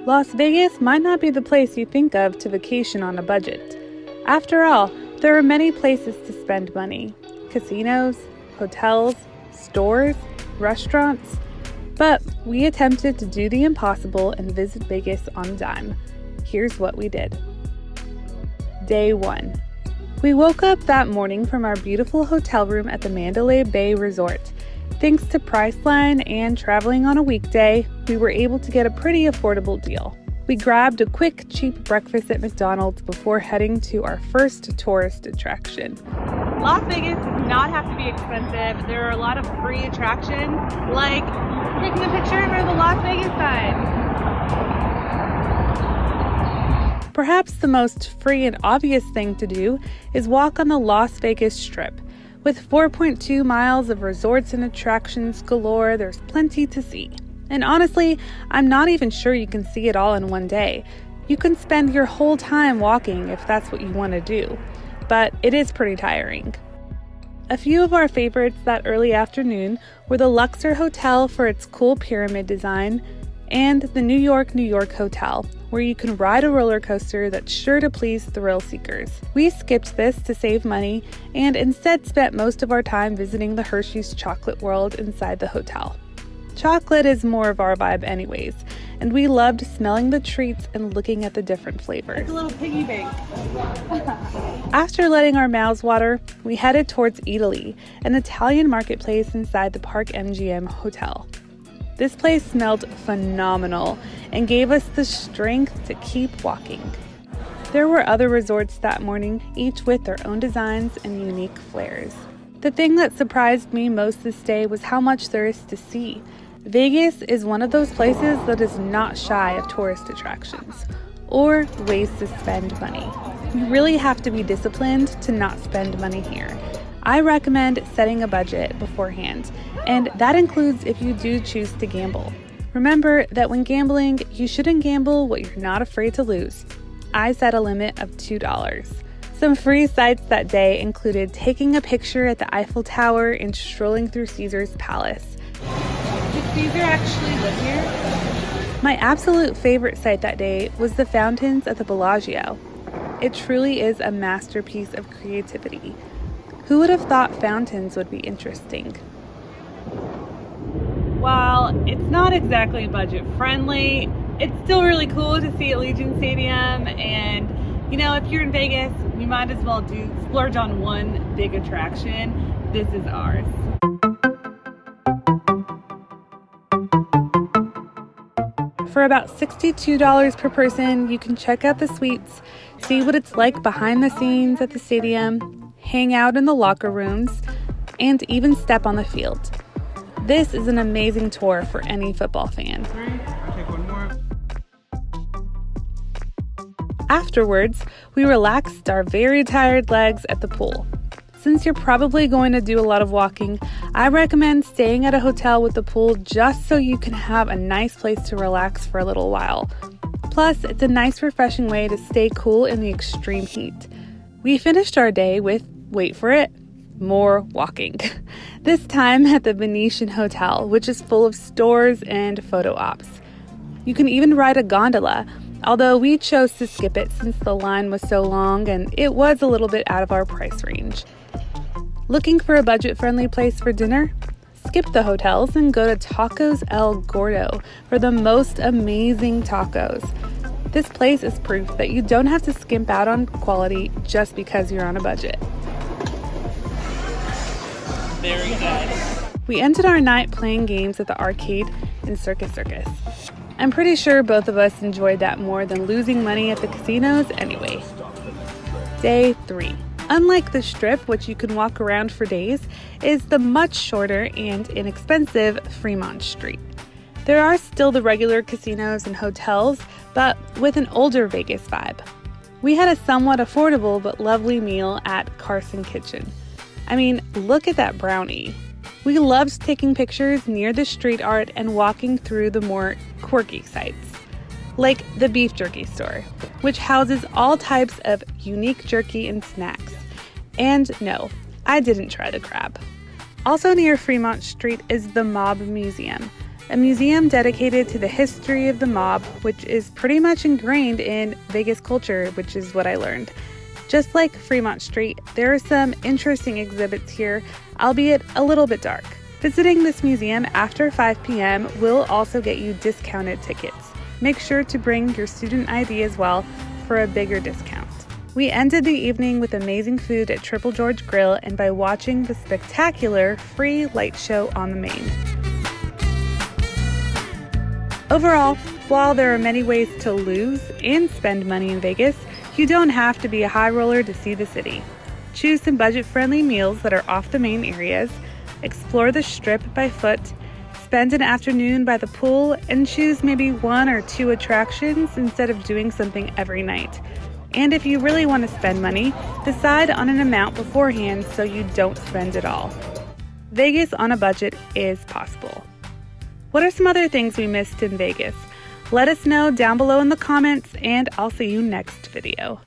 Las Vegas might not be the place you think of to vacation on a budget. After all, there are many places to spend money: casinos, hotels, stores, restaurants. But we attempted to do the impossible and visit Vegas on a dime. Here's what we did. Day 1. We woke up that morning from our beautiful hotel room at the Mandalay Bay Resort. Thanks to Priceline and traveling on a weekday, we were able to get a pretty affordable deal. We grabbed a quick, cheap breakfast at McDonald's before heading to our first tourist attraction. Las Vegas does not have to be expensive. There are a lot of free attractions, like taking a picture under the Las Vegas sign. Perhaps the most free and obvious thing to do is walk on the Las Vegas Strip. With 4.2 miles of resorts and attractions galore, there's plenty to see. And honestly, I'm not even sure you can see it all in one day. You can spend your whole time walking if that's what you want to do, but it is pretty tiring. A few of our favorites that early afternoon were the Luxor Hotel for its cool pyramid design, and the New York Hotel, where you can ride a roller coaster that's sure to please thrill seekers. We skipped this to save money and instead spent most of our time visiting the Hersheys Chocolate world inside the hotel. Chocolate is more of our vibe anyways, and we loved smelling the treats and looking at the different flavors. It's a little piggy bank. After letting our mouths water, we headed towards Italy, an Italian marketplace inside the Park MGM Hotel. This place smelled phenomenal and gave us the strength to keep walking. There were other resorts that morning, each with their own designs and unique flares. The thing that surprised me most this day was how much there is to see. Vegas is one of those places that is not shy of tourist attractions or ways to spend money. You really have to be disciplined to not spend money here. I recommend setting a budget beforehand, and that includes if you do choose to gamble. Remember that when gambling, you shouldn't gamble what you're not afraid to lose. I set a limit of $2. Some free sights that day included taking a picture at the Eiffel Tower and strolling through Caesar's Palace. Did Caesar actually live here? My absolute favorite sight that day was the fountains at the Bellagio. It truly is a masterpiece of creativity. Who would have thought fountains would be interesting? While it's not exactly budget friendly, it's still really cool to see Allegient Stadium, and you know, if you're in Vegas, you might as well splurge on one big attraction. This is ours. For about $62 per person, you can check out the suites, see what it's like behind the scenes at the stadium, hang out in the locker rooms, and even step on the field. This is an amazing tour for any football fan. Afterwards, we relaxed our very tired legs at the pool. Since you're probably going to do a lot of walking, I recommend staying at a hotel with a pool just so you can have a nice place to relax for a little while. Plus, it's a nice refreshing way to stay cool in the extreme heat. We finished our day with, wait for it, more walking. This time at the Venetian Hotel, which is full of stores and photo ops. You can even ride a gondola, although we chose to skip it since the line was so long and it was a little bit out of our price range. Looking for a budget-friendly place for dinner? Skip the hotels and go to Tacos El Gordo for the most amazing tacos. This place is proof that you don't have to skimp out on quality just because you're on a budget. Very good. We ended our night playing games at the arcade in Circus Circus. I'm pretty sure both of us enjoyed that more than losing money at the casinos anyway. Day 3. Unlike the Strip, which you can walk around for days, is the much shorter and inexpensive Fremont Street. There are still the regular casinos and hotels, but with an older Vegas vibe. We had a somewhat affordable but lovely meal at Carson Kitchen. I mean, look at that brownie. We loved taking pictures near the street art and walking through the more quirky sites, like the beef jerky store, which houses all types of unique jerky and snacks. And no, I didn't try the crab. Also near Fremont Street is the Mob Museum. a museum dedicated to the history of the mob, which is pretty much ingrained in Vegas culture, which is what I learned. Just like Fremont Street, there are some interesting exhibits here, albeit a little bit dark. Visiting this museum after 5 p.m. will also get you discounted tickets. Make sure to bring your student ID as well for a bigger discount. We ended the evening with amazing food at Triple George Grill and by watching the spectacular free light show on the main. Overall, while there are many ways to lose and spend money in Vegas, you don't have to be a high roller to see the city. Choose some budget-friendly meals that are off the main areas, explore the Strip by foot, spend an afternoon by the pool, and choose maybe 1 or 2 attractions instead of doing something every night. And if you really want to spend money, decide on an amount beforehand so you don't spend it all. Vegas on a budget is possible. What are some other things we missed in Vegas? Let us know down below in the comments, and I'll see you next video.